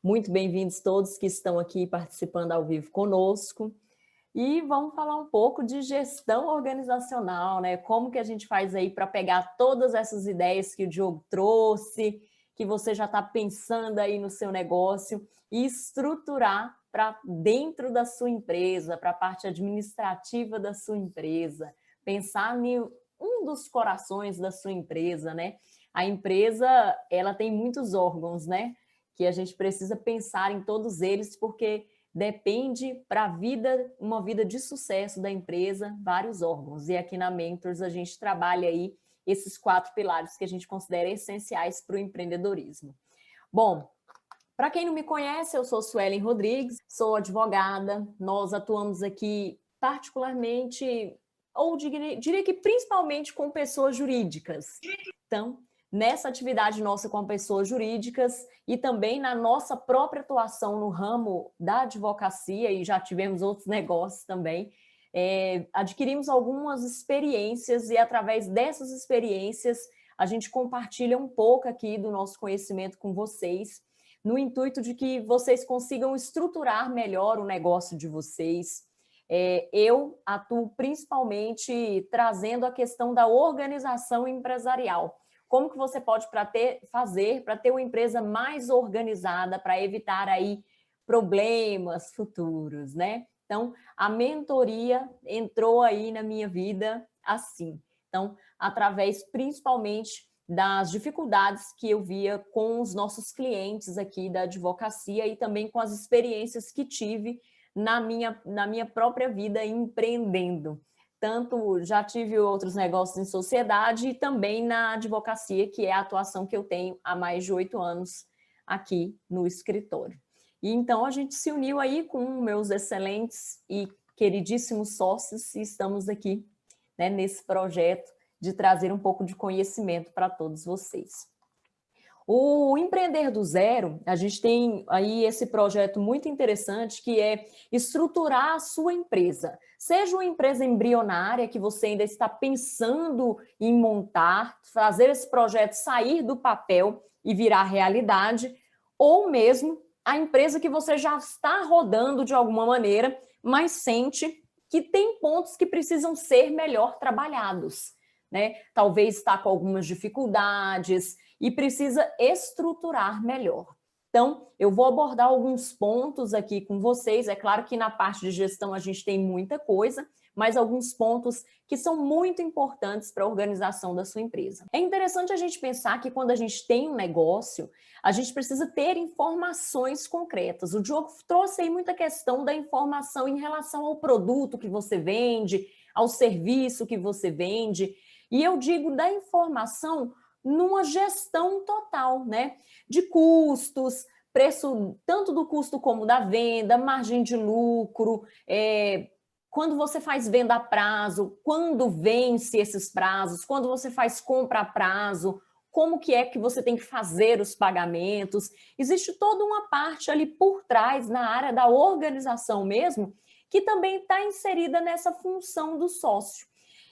Muito bem-vindos todos que estão aqui participando ao vivo conosco. E vamos falar um pouco de gestão organizacional, né? Como que a gente faz aí para pegar todas essas ideias que o Diogo trouxe, que você já está pensando aí no seu negócio e estruturar para dentro da sua empresa, para a parte administrativa da sua empresa, pensar em um dos corações da sua empresa, né? A empresa, ela tem muitos órgãos, né? Que a gente precisa pensar em todos eles, porque depende para a vida, uma vida de sucesso da empresa, vários órgãos. E aqui na Mentors a gente trabalha aí esses 4 pilares que a gente considera essenciais para o empreendedorismo. Bom, para quem não me conhece, eu sou Suelen Rodrigues, sou advogada, nós atuamos aqui particularmente, ou diria que principalmente com pessoas jurídicas. Então, nessa atividade nossa com pessoas jurídicas e também na nossa própria atuação no ramo da advocacia, e já tivemos outros negócios também, adquirimos algumas experiências e através dessas experiências a gente compartilha um pouco aqui do nosso conhecimento com vocês, no intuito de que vocês consigam estruturar melhor o negócio de vocês. Eu atuo principalmente trazendo a questão da organização empresarial. Como que você pode fazer para ter uma empresa mais organizada, para evitar aí problemas futuros, né? Então, a mentoria entrou aí na minha vida assim. Então, através principalmente das dificuldades que eu via com os nossos clientes aqui da advocacia e também com as experiências que tive na minha própria vida empreendendo. Tanto já tive outros negócios em sociedade e também na advocacia, que é a atuação que eu tenho há mais de 8 anos aqui no escritório. E então a gente se uniu aí com meus excelentes e queridíssimos sócios e estamos aqui, né, nesse projeto de trazer um pouco de conhecimento para todos vocês. O Empreender do Zero, a gente tem aí esse projeto muito interessante que é estruturar a sua empresa. Seja uma empresa embrionária que você ainda está pensando em montar, fazer esse projeto sair do papel e virar realidade, ou mesmo a empresa que você já está rodando de alguma maneira, mas sente que tem pontos que precisam ser melhor trabalhados, né? Talvez está com algumas dificuldades e precisa estruturar melhor. Então, eu vou abordar alguns pontos aqui com vocês. É claro que na parte de gestão a gente tem muita coisa, mas alguns pontos que são muito importantes para a organização da sua empresa. É interessante a gente pensar que quando a gente tem um negócio, a gente precisa ter informações concretas. O Diogo trouxe aí muita questão da informação em relação ao produto que você vende, ao serviço que você vende, e eu digo da informação numa gestão total, né? De custos, preço tanto do custo como da venda, margem de lucro, quando você faz venda a prazo, quando vence esses prazos, quando você faz compra a prazo, como que é que você tem que fazer os pagamentos. Existe toda uma parte ali por trás, na área da organização mesmo, que também está inserida nessa função do sócio.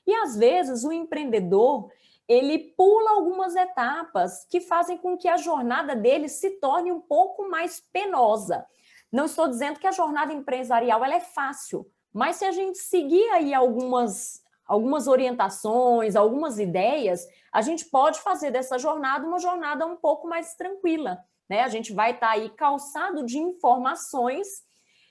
E às vezes o empreendedor, ele pula algumas etapas que fazem com que a jornada dele se torne um pouco mais penosa. Não estou dizendo que a jornada empresarial ela é fácil, mas se a gente seguir aí algumas orientações, algumas ideias, a gente pode fazer dessa jornada uma jornada um pouco mais tranquila, né? A gente vai estar aí calçado de informações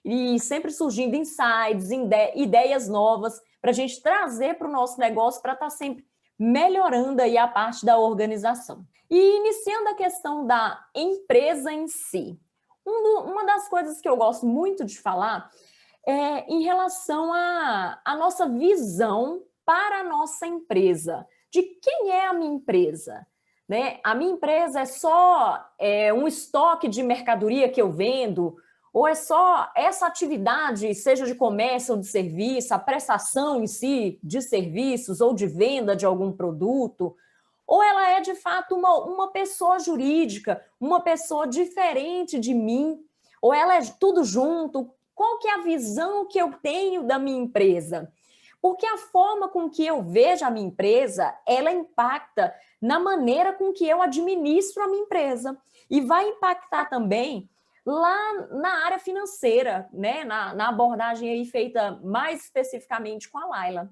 e sempre surgindo insights, ideias novas para a gente trazer para o nosso negócio para estar sempre melhorando aí a parte da organização. E iniciando a questão da empresa em si, uma das coisas que eu gosto muito de falar é em relação à nossa visão para a nossa empresa. De quem é a minha empresa? Né? A minha empresa é só um estoque de mercadoria que eu vendo? Ou é só essa atividade, seja de comércio ou de serviço, a prestação em si de serviços ou de venda de algum produto? Ou ela é, de fato, uma pessoa jurídica, uma pessoa diferente de mim? Ou ela é tudo junto? Qual que é a visão que eu tenho da minha empresa? Porque a forma com que eu vejo a minha empresa, ela impacta na maneira com que eu administro a minha empresa. E vai impactar também lá na área financeira, né? Na abordagem aí feita mais especificamente com a Laila.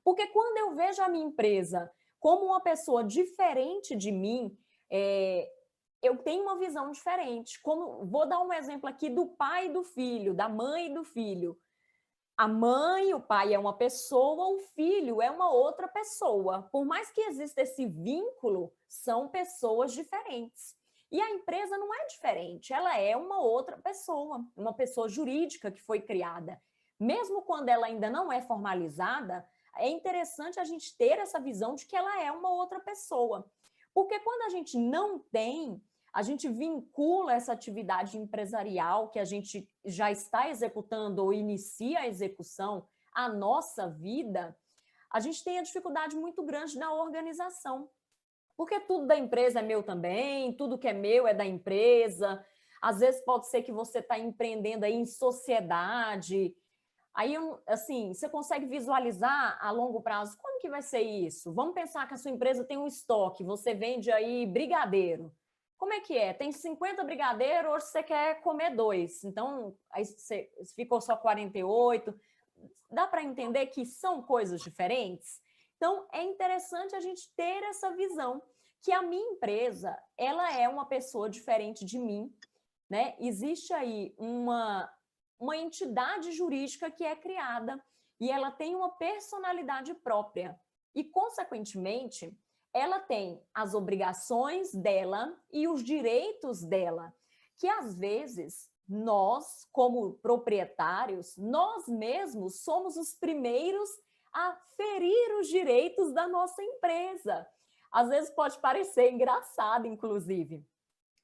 Porque quando eu vejo a minha empresa como uma pessoa diferente de mim, eu tenho uma visão diferente. Como, vou dar um exemplo aqui do pai e do filho, da mãe e do filho. A mãe, o pai é uma pessoa, o filho é uma outra pessoa. Por mais que exista esse vínculo, são pessoas diferentes. E a empresa não é diferente, ela é uma outra pessoa, uma pessoa jurídica que foi criada. Mesmo quando ela ainda não é formalizada, é interessante a gente ter essa visão de que ela é uma outra pessoa. Porque quando a gente não tem, a gente vincula essa atividade empresarial que a gente já está executando ou inicia a execução à nossa vida, a gente tem a dificuldade muito grande na organização. Porque tudo da empresa é meu também, tudo que é meu é da empresa. Às vezes pode ser que você está empreendendo aí em sociedade. Aí, assim, você consegue visualizar a longo prazo como que vai ser isso? Vamos pensar que a sua empresa tem um estoque, você vende aí brigadeiro. Como é que é? Tem 50 brigadeiros, hoje você quer comer 2. Então, aí você ficou só 48. Dá para entender que são coisas diferentes? Então, é interessante a gente ter essa visão que a minha empresa, ela é uma pessoa diferente de mim, né? Existe aí uma entidade jurídica que é criada e ela tem uma personalidade própria. E, consequentemente, ela tem as obrigações dela e os direitos dela, que às vezes nós, como proprietários, nós mesmos somos os primeiros a ferir os direitos da nossa empresa. Às vezes pode parecer engraçado, inclusive,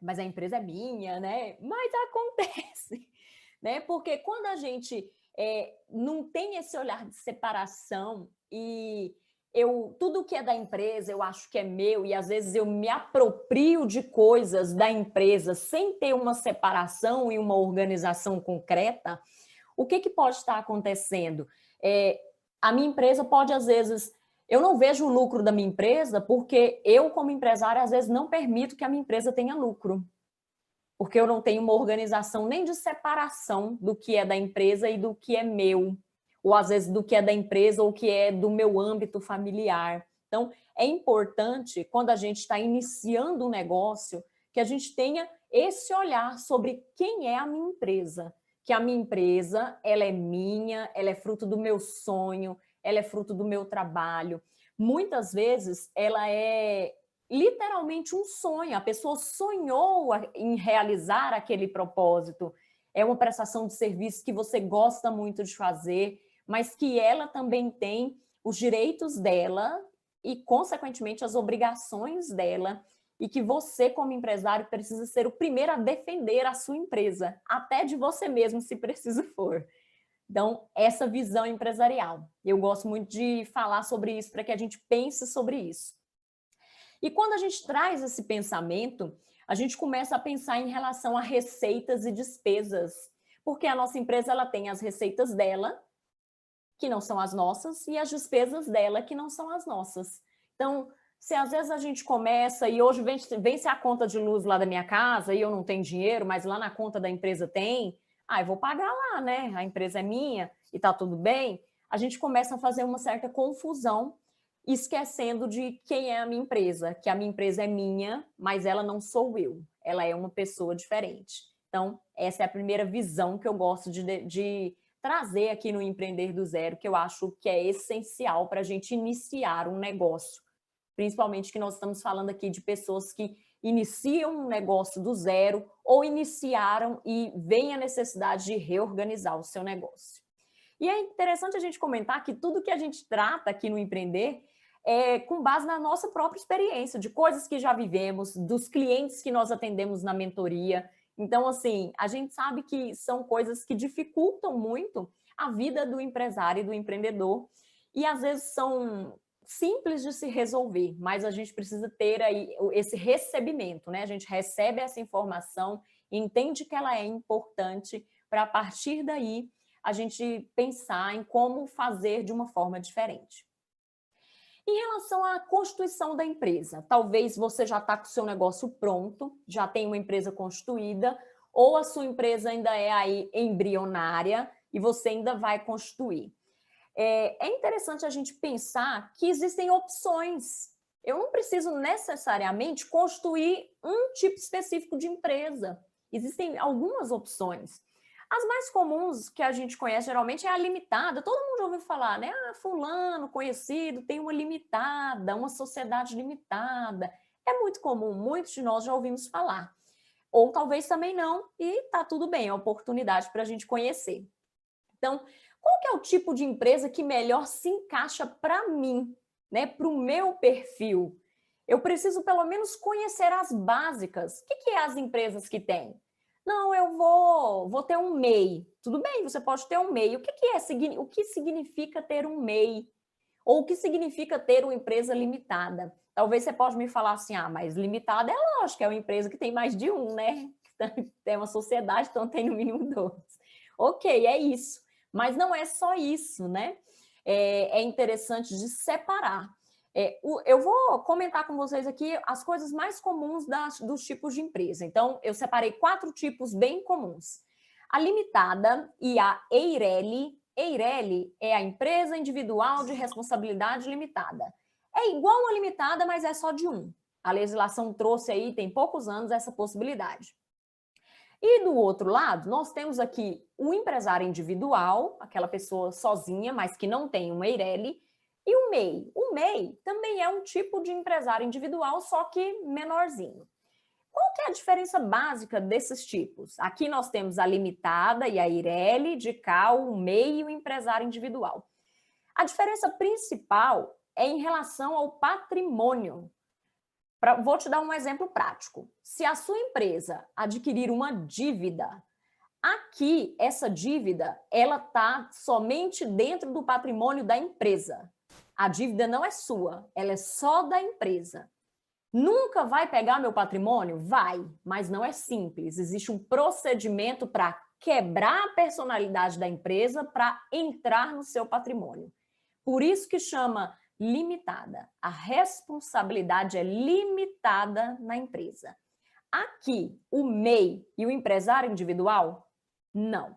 mas a empresa é minha, né? Mas acontece, né? Porque quando a gente não tem esse olhar de separação e tudo que é da empresa eu acho que é meu e às vezes eu me aproprio de coisas da empresa sem ter uma separação e uma organização concreta, o que pode estar acontecendo? A minha empresa pode, às vezes, eu não vejo o lucro da minha empresa porque eu, como empresária, às vezes não permito que a minha empresa tenha lucro. Porque eu não tenho uma organização nem de separação do que é da empresa e do que é meu, ou às vezes do que é da empresa ou que é do meu âmbito familiar. Então, é importante, quando a gente está iniciando um negócio, que a gente tenha esse olhar sobre quem é a minha empresa. Que a minha empresa, ela é minha, ela é fruto do meu sonho, ela é fruto do meu trabalho. Muitas vezes, ela é literalmente um sonho, a pessoa sonhou em realizar aquele propósito. É uma prestação de serviço que você gosta muito de fazer, mas que ela também tem os direitos dela e, consequentemente, as obrigações dela, e que você, como empresário, precisa ser o primeiro a defender a sua empresa, até de você mesmo, se preciso for. Então, essa visão empresarial. Eu gosto muito de falar sobre isso para que a gente pense sobre isso. E quando a gente traz esse pensamento, a gente começa a pensar em relação a receitas e despesas, porque a nossa empresa ela tem as receitas dela, que não são as nossas, e as despesas dela, que não são as nossas. Então, se às vezes a gente começa e hoje vence a conta de luz lá da minha casa e eu não tenho dinheiro, mas lá na conta da empresa tem, eu vou pagar lá, né? A empresa é minha e tá tudo bem. A gente começa a fazer uma certa confusão, esquecendo de quem é a minha empresa, que a minha empresa é minha, mas ela não sou eu, ela é uma pessoa diferente. Então, essa é a primeira visão que eu gosto de trazer aqui no Empreender do Zero, que eu acho que é essencial para a gente iniciar um negócio. Principalmente que nós estamos falando aqui de pessoas que iniciam um negócio do zero ou iniciaram e veem a necessidade de reorganizar o seu negócio. E é interessante a gente comentar que tudo que a gente trata aqui no Empreender é com base na nossa própria experiência, de coisas que já vivemos, dos clientes que nós atendemos na mentoria. Então, assim, a gente sabe que são coisas que dificultam muito a vida do empresário e do empreendedor, e às vezes são simples de se resolver, mas a gente precisa ter aí esse recebimento, né? A gente recebe essa informação, entende que ela é importante para, a partir daí, a gente pensar em como fazer de uma forma diferente. Em relação à constituição da empresa, talvez você já está com o seu negócio pronto, já tem uma empresa constituída, ou a sua empresa ainda é aí embrionária e você ainda vai constituir. É interessante a gente pensar que existem opções. Eu não preciso necessariamente construir um tipo específico de empresa. Existem algumas opções. As mais comuns que a gente conhece geralmente é a limitada. Todo mundo já ouviu falar, né? Ah, fulano, conhecido, tem uma limitada, uma sociedade limitada. É muito comum, muitos de nós já ouvimos falar. Ou talvez também não, e tá tudo bem, é uma oportunidade para a gente conhecer. Então, qual que é o tipo de empresa que melhor se encaixa para mim, né? Para o meu perfil? Eu preciso pelo menos conhecer as básicas. O que é as empresas que têm? Não, eu vou ter um MEI. Tudo bem, você pode ter um MEI. O que significa ter um MEI? Ou o que significa ter uma empresa limitada? Talvez você pode me falar assim, ah, mas limitada é lógico, é uma empresa que tem mais de um, né? Tem uma sociedade, então tem no mínimo 2. Ok, é isso. Mas não é só isso, né? É interessante de separar. Eu vou comentar com vocês aqui as coisas mais comuns dos tipos de empresa. Então, eu separei 4 tipos bem comuns. A limitada e a EIRELI. EIRELI é a empresa individual de responsabilidade limitada. É igual a limitada, mas é só de um. A legislação trouxe aí, tem poucos anos, essa possibilidade. E do outro lado, nós temos aqui o empresário individual, aquela pessoa sozinha, mas que não tem uma EIRELI, e o MEI. O MEI também é um tipo de empresário individual, só que menorzinho. Qual que é a diferença básica desses tipos? Aqui nós temos a limitada e a EIRELI, de cá o MEI e o empresário individual. A diferença principal é em relação ao patrimônio. Vou te dar um exemplo prático. Se a sua empresa adquirir uma dívida, aqui essa dívida ela está somente dentro do patrimônio da empresa. A dívida não é sua, ela é só da empresa. Nunca vai pegar meu patrimônio? Vai, mas não é simples. Existe um procedimento para quebrar a personalidade da empresa para entrar no seu patrimônio. Por isso que chama limitada. A responsabilidade é limitada na empresa. Aqui, o MEI e o empresário individual, não.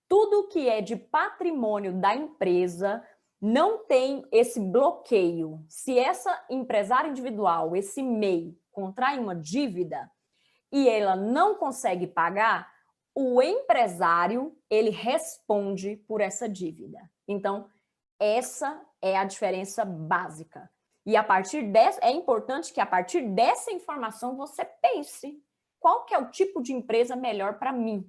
Tudo que é de patrimônio da empresa não tem esse bloqueio. Se essa empresária individual, esse MEI, contrai uma dívida e ela não consegue pagar, o empresário, ele responde por essa dívida. Então, essa é a diferença básica. E a partir dessa, é importante que a partir dessa informação você pense qual que é o tipo de empresa melhor para mim.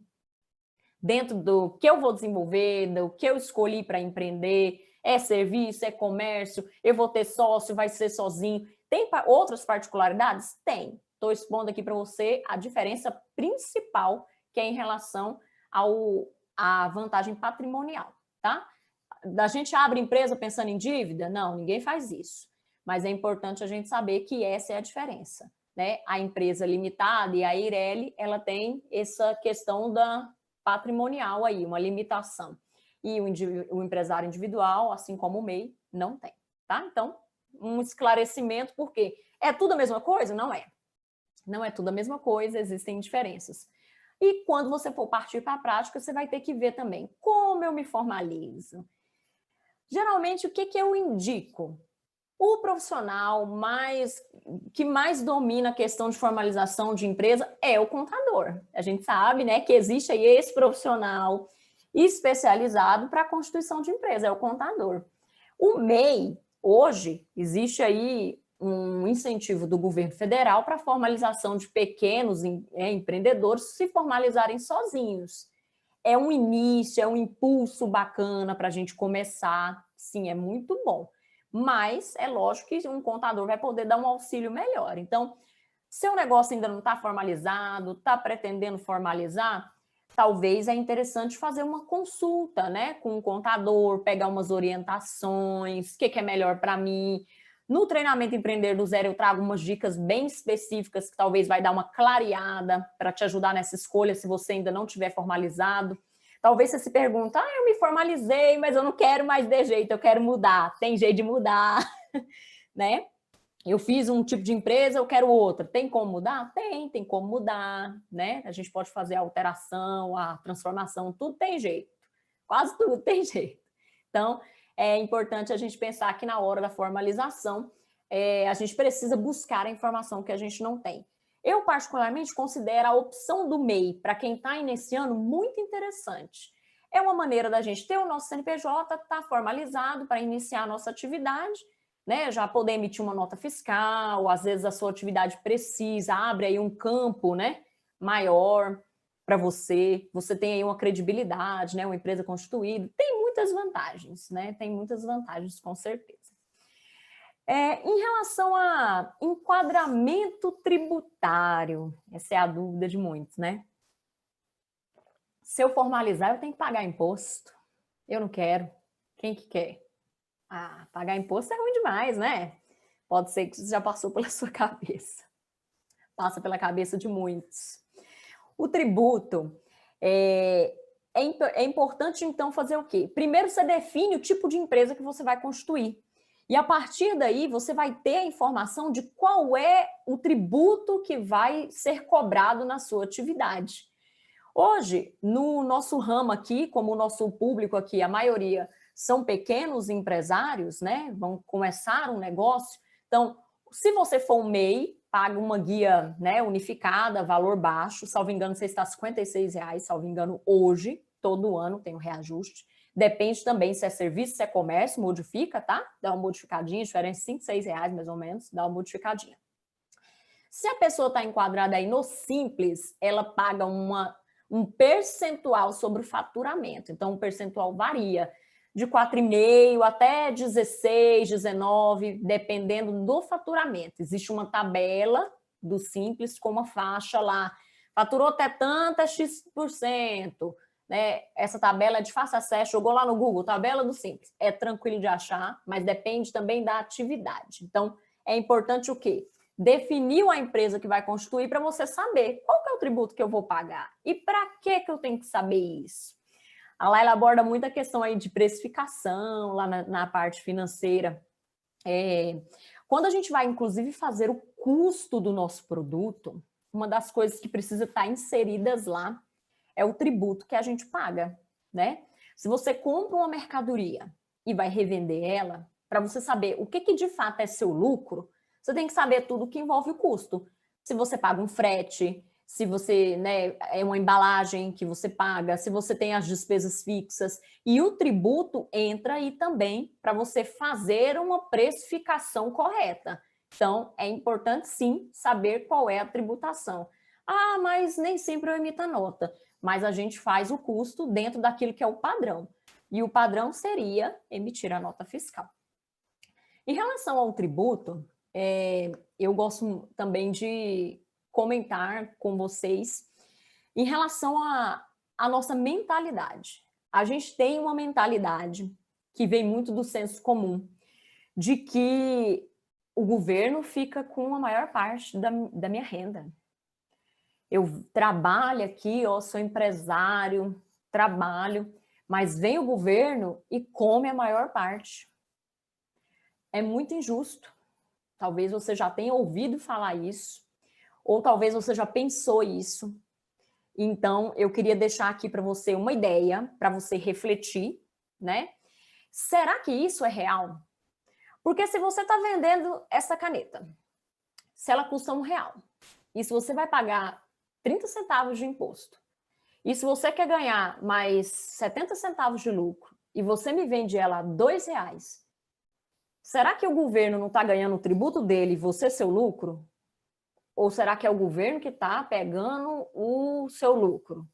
Dentro do que eu vou desenvolver, do que eu escolhi para empreender, é serviço, é comércio, eu vou ter sócio, vai ser sozinho. Tem outras particularidades? Tem. Estou expondo aqui para você a diferença principal que é em relação à vantagem patrimonial, tá? A gente abre empresa pensando em dívida? Não, ninguém faz isso. Mas é importante a gente saber que essa é a diferença, né? A empresa limitada e a EIRELI, ela tem essa questão da patrimonial aí, uma limitação. E o empresário individual, assim como o MEI, não tem, tá? Então, um esclarecimento, porque é tudo a mesma coisa? Não é. Não é tudo a mesma coisa, existem diferenças. E quando você for partir para a prática, você vai ter que ver também como eu me formalizo. Geralmente, o que eu indico? O profissional que mais domina a questão de formalização de empresa é o contador. A gente sabe, né, que existe aí esse profissional especializado para a constituição de empresa, é o contador. O MEI, hoje, existe aí um incentivo do governo federal para a formalização de pequenos empreendedores se formalizarem sozinhos. É um início, é um impulso bacana para a gente começar, sim, é muito bom. Mas é lógico que um contador vai poder dar um auxílio melhor. Então, seu negócio ainda não está formalizado, está pretendendo formalizar, talvez é interessante fazer uma consulta, né, com um contador, pegar umas orientações, o que é melhor para mim. No treinamento Empreender do Zero, eu trago umas dicas bem específicas que talvez vai dar uma clareada para te ajudar nessa escolha se você ainda não tiver formalizado. Talvez você se pergunte, eu me formalizei, mas eu não quero mais de jeito, eu quero mudar. Tem jeito de mudar, né? Eu fiz um tipo de empresa, eu quero outra. Tem como mudar? Tem como mudar, né? A gente pode fazer a alteração, a transformação, tudo tem jeito. Quase tudo tem jeito. Então, é importante a gente pensar que na hora da formalização, a gente precisa buscar a informação que a gente não tem. Eu, particularmente, considero a opção do MEI, para quem está iniciando, muito interessante. É uma maneira da gente ter o nosso CNPJ, tá formalizado para iniciar a nossa atividade, né, já poder emitir uma nota fiscal, às vezes a sua atividade precisa, abre aí um campo, né, maior para você, você tem aí uma credibilidade, né, uma empresa constituída, tem muitas vantagens, né, tem muitas vantagens com certeza. Em relação a enquadramento tributário, essa é a dúvida de muitos, né? Se eu formalizar, eu tenho que pagar imposto. Eu não quero. Quem que quer? Ah, pagar imposto é ruim demais, né? Pode ser que isso já passou pela sua cabeça. Passa pela cabeça de muitos. O tributo é importante, então, fazer o quê? Primeiro, você define o tipo de empresa que você vai constituir. E a partir daí, você vai ter a informação de qual é o tributo que vai ser cobrado na sua atividade. Hoje, no nosso ramo aqui, como o nosso público aqui, a maioria são pequenos empresários, né? Vão começar um negócio. Então, se você for um MEI, paga uma guia, né, unificada, valor baixo, salvo engano, você está R$ 56, salvo engano, hoje, todo ano tem um reajuste. Depende também se é serviço, se é comércio, modifica, tá? Dá uma modificadinha, diferença de 5, 6 reais mais ou menos, dá uma modificadinha. Se a pessoa está enquadrada aí no Simples, ela paga um percentual sobre o faturamento. Então, o percentual varia de 4,5% até 16%, 19%, dependendo do faturamento. Existe uma tabela do Simples com uma faixa lá. Faturou até tanto, é X%. Né? Essa tabela é de fácil acesso, jogou lá no Google, tabela do Simples. É tranquilo de achar, mas depende também da atividade. Então, é importante o quê? Definiu a empresa que vai constituir para você saber qual que é o tributo que eu vou pagar e para que eu tenho que saber isso. A Laila aborda muito a questão aí de precificação lá na parte financeira. Quando a gente vai, inclusive, fazer o custo do nosso produto, uma das coisas que precisa estar inseridas lá é o tributo que a gente paga, né? Se você compra uma mercadoria e vai revender ela, para você saber o que de fato é seu lucro, você tem que saber tudo que envolve o custo. Se você paga um frete, se você, né, é uma embalagem que você paga, se você tem as despesas fixas, e o tributo entra aí também para você fazer uma precificação correta. Então, é importante sim saber qual é a tributação. Ah, mas nem sempre eu emito a nota, mas a gente faz o custo dentro daquilo que é o padrão. E o padrão seria emitir a nota fiscal. Em relação ao tributo, eu gosto também de comentar com vocês em relação à nossa mentalidade. A gente tem uma mentalidade que vem muito do senso comum, de que o governo fica com a maior parte da minha renda. Eu trabalho aqui, sou empresário, trabalho, mas vem o governo e come a maior parte. É muito injusto. Talvez você já tenha ouvido falar isso, ou talvez você já pensou isso. Então, eu queria deixar aqui para você uma ideia, para você refletir, né? Será que isso é real? Porque se você está vendendo essa caneta, se ela custa R$ 1, e se você vai pagar 30 centavos de imposto, e se você quer ganhar mais 70 centavos de lucro, e você me vende ela a R$ 2, será que o governo não está ganhando o tributo dele e você seu lucro? Ou será que é o governo que está pegando o seu lucro?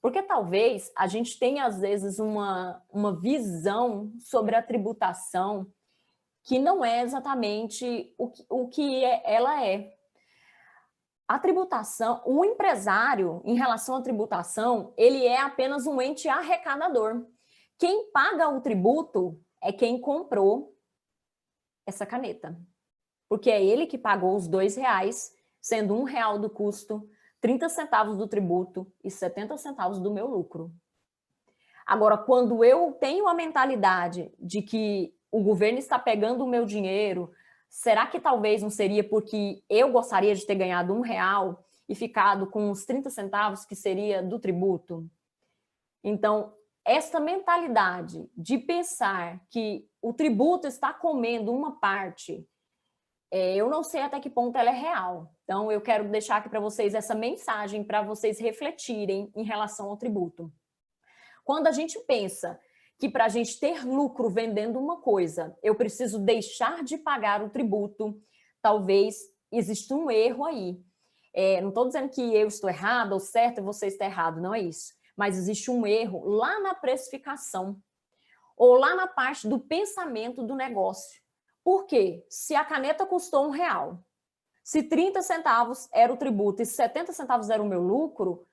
Porque talvez a gente tenha, às vezes, uma visão sobre a tributação que não é exatamente o que ela é. A tributação, o empresário, em relação à tributação, ele é apenas um ente arrecadador. Quem paga o tributo é quem comprou essa caneta. Porque é ele que pagou os R$ 2, sendo R$ 1 do custo, 30 centavos do tributo e 70 centavos do meu lucro. Agora, quando eu tenho a mentalidade de que o governo está pegando o meu dinheiro, Será que talvez não seria porque eu gostaria de ter ganhado R$ 1 e ficado com os 30 centavos que seria do tributo? Então, esta mentalidade de pensar que o tributo está comendo uma parte, eu não sei até que ponto ela é real. Então, eu quero deixar aqui para vocês essa mensagem para vocês refletirem em relação ao tributo. Quando a gente pensa que para a gente ter lucro vendendo uma coisa, eu preciso deixar de pagar o tributo, talvez exista um erro aí. Não estou dizendo que eu estou errado ou certo e você está errado, não é isso. Mas existe um erro lá na precificação ou lá na parte do pensamento do negócio. Por quê? Se a caneta custou R$ 1, se 30 centavos era o tributo e 70 centavos era o meu lucro,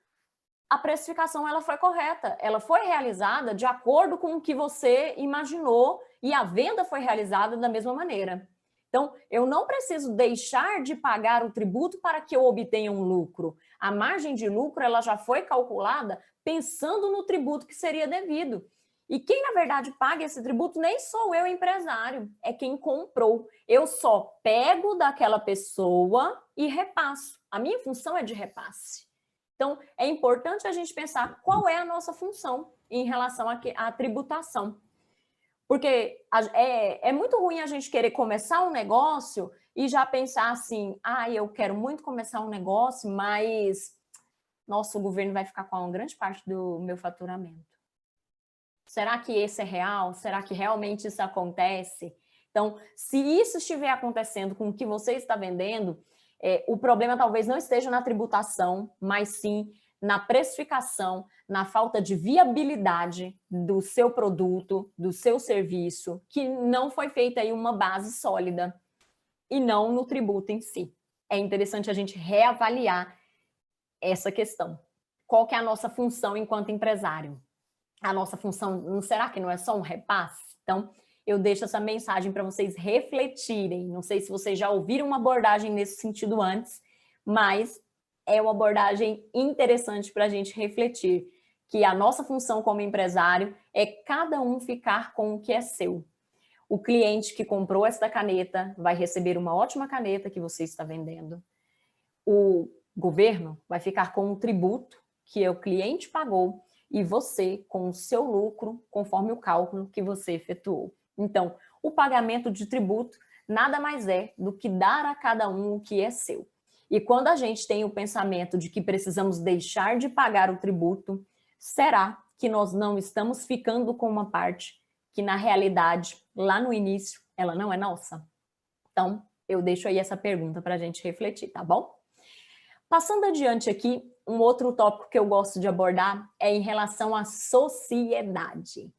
a precificação ela foi correta, ela foi realizada de acordo com o que você imaginou e a venda foi realizada da mesma maneira. Então, eu não preciso deixar de pagar o tributo para que eu obtenha um lucro. A margem de lucro ela já foi calculada pensando no tributo que seria devido. E quem, na verdade, paga esse tributo nem sou eu, empresário, é quem comprou. Eu só pego daquela pessoa e repasso. A minha função é de repasse. Então, é importante a gente pensar qual é a nossa função em relação à tributação. Porque é muito ruim a gente querer começar um negócio e já pensar assim, eu quero muito começar um negócio, mas, nossa, o governo vai ficar com uma grande parte do meu faturamento. Será que esse é real? Será que realmente isso acontece? Então, se isso estiver acontecendo com o que você está vendendo, o problema talvez não esteja na tributação, mas sim na precificação, na falta de viabilidade do seu produto, do seu serviço, que não foi feita aí uma base sólida, e não no tributo em si. É interessante a gente reavaliar essa questão. Qual que é a nossa função enquanto empresário? A nossa função, não será que não é só um repasse? Então, eu deixo essa mensagem para vocês refletirem. Não sei se vocês já ouviram uma abordagem nesse sentido antes, mas é uma abordagem interessante para a gente refletir, que a nossa função como empresário é cada um ficar com o que é seu. O cliente que comprou esta caneta vai receber uma ótima caneta que você está vendendo. O governo vai ficar com um tributo que o cliente pagou e você com o seu lucro, conforme o cálculo que você efetuou. Então, o pagamento de tributo nada mais é do que dar a cada um o que é seu. E quando a gente tem o pensamento de que precisamos deixar de pagar o tributo, será que nós não estamos ficando com uma parte que, na realidade, lá no início, ela não é nossa? Então, eu deixo aí essa pergunta para a gente refletir, tá bom? Passando adiante aqui, um outro tópico que eu gosto de abordar é em relação à sociedade.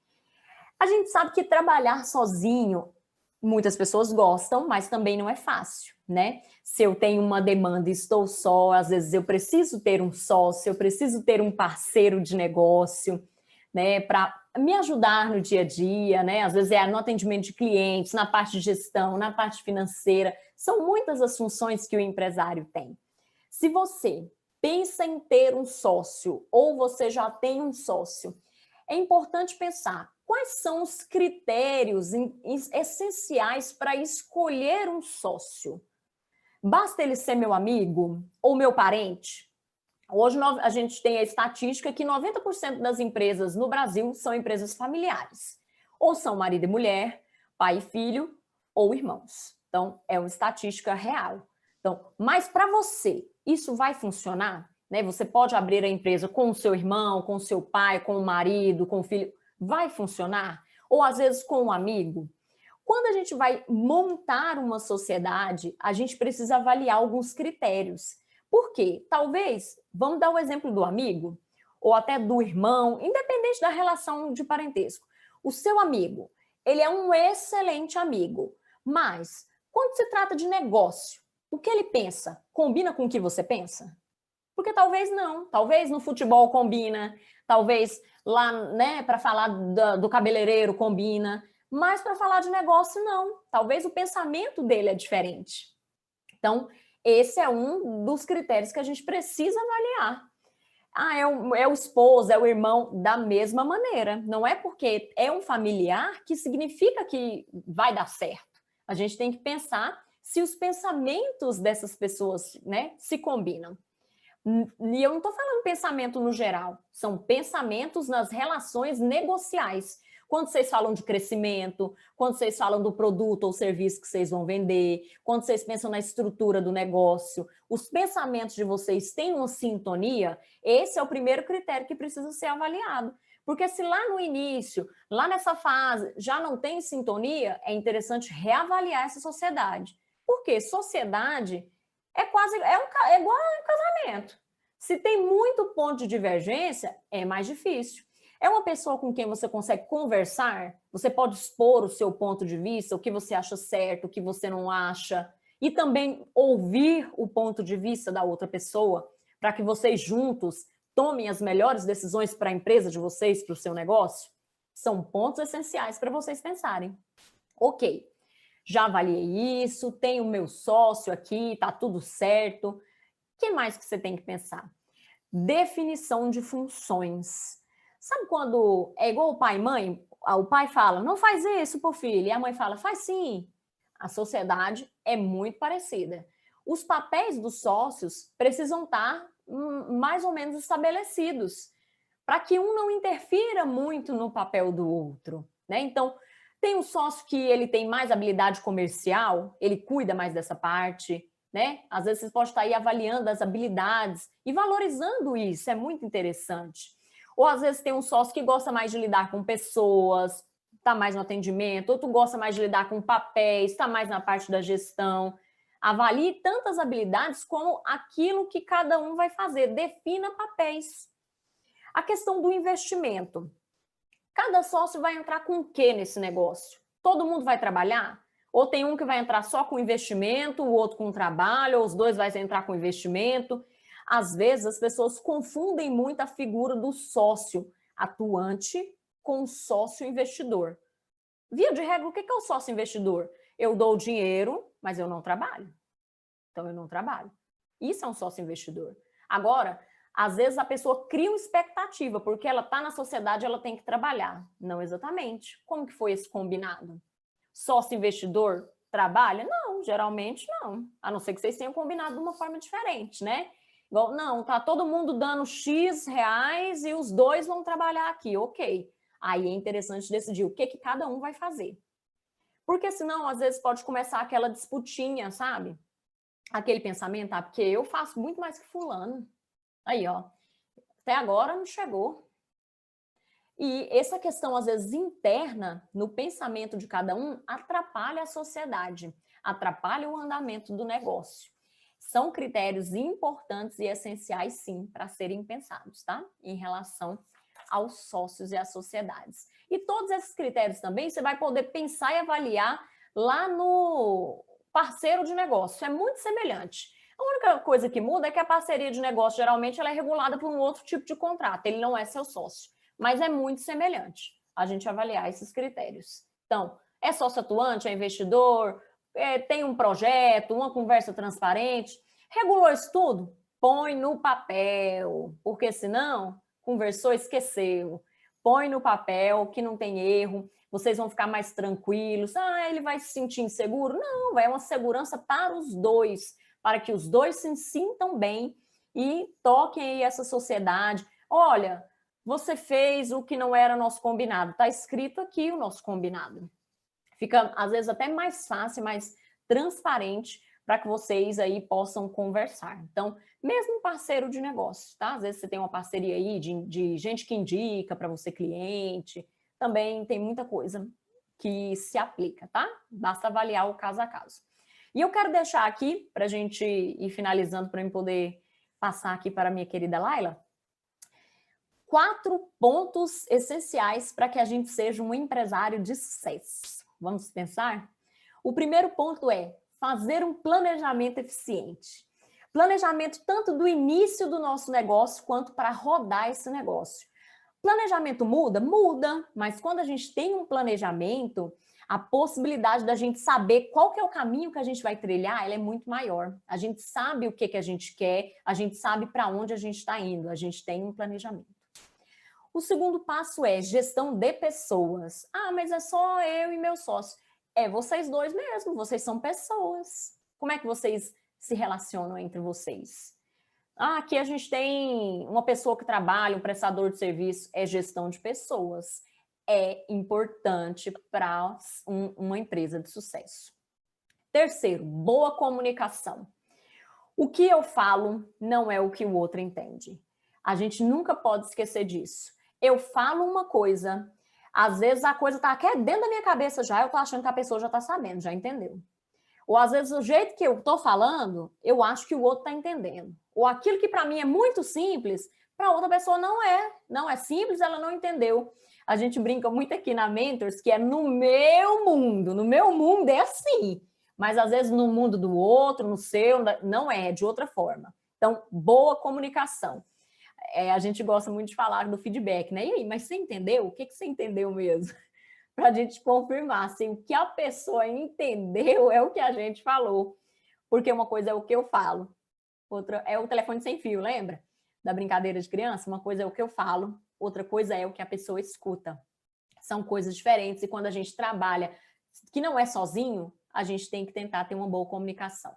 A gente sabe que trabalhar sozinho, muitas pessoas gostam, mas também não é fácil, né? Se eu tenho uma demanda e estou só, às vezes eu preciso ter um sócio, eu preciso ter um parceiro de negócio, né, para me ajudar no dia a dia, né? Às vezes é no atendimento de clientes, na parte de gestão, na parte financeira. São muitas as funções que o empresário tem. Se você pensa em ter um sócio ou você já tem um sócio, é importante pensar quais são os critérios essenciais para escolher um sócio. Basta ele ser meu amigo ou meu parente? Hoje a gente tem a estatística que 90% das empresas no Brasil são empresas familiares. Ou são marido e mulher, pai e filho, ou irmãos. Então, é uma estatística real. Então, mas para você, isso vai funcionar? Né? Você pode abrir a empresa com o seu irmão, com o seu pai, com o marido, com o filho. Vai funcionar? Ou às vezes com um amigo? Quando a gente vai montar uma sociedade, a gente precisa avaliar alguns critérios. Por quê? Talvez, vamos dar o exemplo do amigo, ou até do irmão, independente da relação de parentesco. O seu amigo, ele é um excelente amigo, mas quando se trata de negócio, o que ele pensa combina com o que você pensa? Porque talvez não, talvez no futebol combina, talvez lá, né, para falar do cabeleireiro combina, mas para falar de negócio não, talvez o pensamento dele é diferente. Então, esse é um dos critérios que a gente precisa avaliar. É o esposo, é o irmão, da mesma maneira. Não é porque é um familiar que significa que vai dar certo. A gente tem que pensar se os pensamentos dessas pessoas, né, se combinam. E eu não estou falando pensamento no geral, são pensamentos nas relações negociais. Quando vocês falam de crescimento, quando vocês falam do produto ou serviço que vocês vão vender, quando vocês pensam na estrutura do negócio, os pensamentos de vocês têm uma sintonia, esse é o primeiro critério que precisa ser avaliado. Porque se lá no início, lá nessa fase, já não tem sintonia, é interessante reavaliar essa sociedade. Porque sociedade é igual a um casamento. Se tem muito ponto de divergência, é mais difícil. É uma pessoa com quem você consegue conversar, você pode expor o seu ponto de vista, o que você acha certo, o que você não acha, e também ouvir o ponto de vista da outra pessoa, para que vocês juntos tomem as melhores decisões para a empresa de vocês, para o seu negócio. São pontos essenciais para vocês pensarem. Ok, já avaliei isso, tenho o meu sócio aqui, tá tudo certo. O que mais que você tem que pensar? Definição de funções. Sabe quando é igual o pai e mãe? O pai fala, não faz isso, pô, filho. E a mãe fala, faz sim. A sociedade é muito parecida. Os papéis dos sócios precisam estar mais ou menos estabelecidos, para que um não interfira muito no papel do outro, né? Então, tem um sócio que ele tem mais habilidade comercial, ele cuida mais dessa parte, né? Às vezes você pode estar aí avaliando as habilidades e valorizando isso, é muito interessante. Ou às vezes tem um sócio que gosta mais de lidar com pessoas, está mais no atendimento, outro gosta mais de lidar com papéis, está mais na parte da gestão. Avalie tantas habilidades como aquilo que cada um vai fazer, defina papéis. A questão do investimento. Cada sócio vai entrar com o quê nesse negócio? Todo mundo vai trabalhar? Ou tem um que vai entrar só com investimento, o outro com trabalho, ou os dois vão entrar com investimento? Às vezes as pessoas confundem muito a figura do sócio atuante com o sócio investidor. Via de regra, o que é o sócio investidor? Eu dou o dinheiro, mas eu não trabalho. Então eu não trabalho. Isso é um sócio investidor. Agora, às vezes a pessoa cria uma expectativa, porque ela está na sociedade, ela tem que trabalhar. Não exatamente. Como que foi esse combinado? Sócio investidor trabalha? Não, geralmente não. A não ser que vocês tenham combinado de uma forma diferente, né? Igual, não, tá todo mundo dando X reais e os dois vão trabalhar aqui, ok. Aí é interessante decidir o que cada um vai fazer. Porque senão, às vezes, pode começar aquela disputinha, sabe? Aquele pensamento, porque eu faço muito mais que fulano. Aí, ó, até agora não chegou. E essa questão, às vezes, interna no pensamento de cada um atrapalha a sociedade, atrapalha o andamento do negócio. São critérios importantes e essenciais, sim, para serem pensados, tá? Em relação aos sócios e às sociedades. E todos esses critérios também você vai poder pensar e avaliar lá no parceiro de negócio. É muito semelhante. A única coisa que muda é que a parceria de negócio, geralmente, ela é regulada por um outro tipo de contrato. Ele não é seu sócio. Mas é muito semelhante a gente avaliar esses critérios. Então, é sócio atuante, é investidor, tem um projeto, uma conversa transparente. Regulou isso tudo? Põe no papel, porque senão, conversou, esqueceu. Põe no papel que não tem erro, vocês vão ficar mais tranquilos. Ah, ele vai se sentir inseguro? Não, é uma segurança para os dois, para que os dois se sintam bem e toquem aí essa sociedade. Olha, você fez o que não era nosso combinado. Está escrito aqui o nosso combinado. Fica, às vezes, até mais fácil, mais transparente para que vocês aí possam conversar. Então, mesmo parceiro de negócio, tá? Às vezes você tem uma parceria aí de gente que indica para você cliente, também tem muita coisa que se aplica, tá? Basta avaliar o caso a caso. E eu quero deixar aqui, para a gente ir finalizando, para eu poder passar aqui para a minha querida Laila, 4 pontos essenciais para que a gente seja um empresário de sucesso. Vamos pensar? O primeiro ponto é fazer um planejamento eficiente. Planejamento tanto do início do nosso negócio quanto para rodar esse negócio. Planejamento muda? Muda, mas quando a gente tem um planejamento, a possibilidade da gente saber qual que é o caminho que a gente vai trilhar, ela é muito maior. A gente sabe o que a gente quer, a gente sabe para onde a gente está indo, a gente tem um planejamento. O segundo passo é gestão de pessoas. Ah, mas é só eu e meu sócio. É vocês dois mesmo, vocês são pessoas. Como é que vocês se relacionam entre vocês? Ah, aqui a gente tem uma pessoa que trabalha, um prestador de serviço, é gestão de pessoas. É importante para uma empresa de sucesso. Terceiro, boa comunicação. O que eu falo não é o que o outro entende. A gente nunca pode esquecer disso. Eu falo uma coisa, às vezes a coisa está aqui dentro da minha cabeça já, eu estou achando que a pessoa já está sabendo, já entendeu. Ou às vezes o jeito que eu estou falando, eu acho que o outro está entendendo. Ou aquilo que para mim é muito simples, para outra pessoa não é simples, ela não entendeu. A gente brinca muito aqui na Mentors que é no meu mundo é assim, mas às vezes no mundo do outro, no seu, não é de outra forma. Então, boa comunicação. A gente gosta muito de falar do feedback, né? E aí, mas você entendeu? O que você entendeu mesmo? Para a gente confirmar se o que a pessoa entendeu é o que a gente falou. Porque uma coisa é o que eu falo, outra é o telefone sem fio, lembra? Da brincadeira de criança? Uma coisa é o que eu falo, outra coisa é o que a pessoa escuta. São coisas diferentes e quando a gente trabalha, que não é sozinho, a gente tem que tentar ter uma boa comunicação.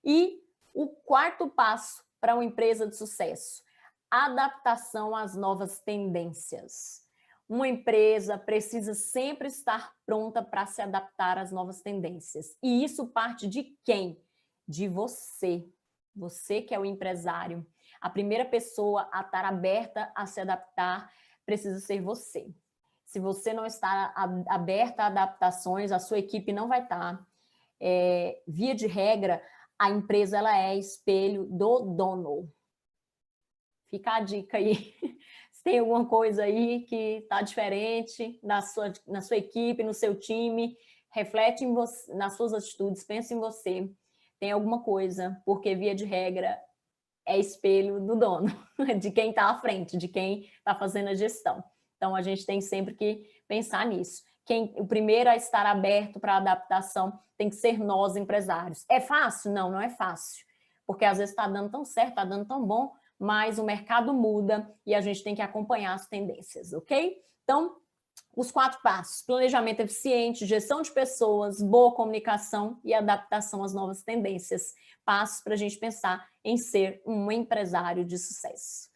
E o quarto passo para uma empresa de sucesso, adaptação às novas tendências. Uma empresa precisa sempre estar pronta para se adaptar às novas tendências. E isso parte de quem? De você. Você que é o empresário. A primeira pessoa a estar aberta a se adaptar precisa ser você. Se você não está aberta a adaptações, a sua equipe não vai estar. Via de regra, a empresa ela é espelho do dono. Fica a dica aí. Se tem alguma coisa aí que está diferente na sua equipe, no seu time, reflete em você, nas suas atitudes, pense em você. Tem alguma coisa, porque via de regra é espelho do dono, de quem está à frente, de quem está fazendo a gestão. Então, a gente tem sempre que pensar nisso. O primeiro a estar aberto para a adaptação tem que ser nós, empresários. É fácil? Não, não é fácil. Porque às vezes está dando tão certo, está dando tão bom, mas o mercado muda e a gente tem que acompanhar as tendências, ok? Então, os 4 passos: planejamento eficiente, gestão de pessoas, boa comunicação e adaptação às novas tendências. Passos para a gente pensar em ser um empresário de sucesso.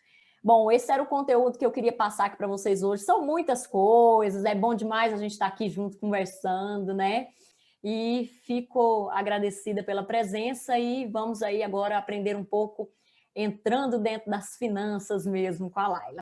Bom, esse era o conteúdo que eu queria passar aqui para vocês hoje. São muitas coisas, é bom demais a gente estar aqui junto conversando, né? E fico agradecida pela presença e vamos aí agora aprender um pouco entrando dentro das finanças mesmo com a Laila.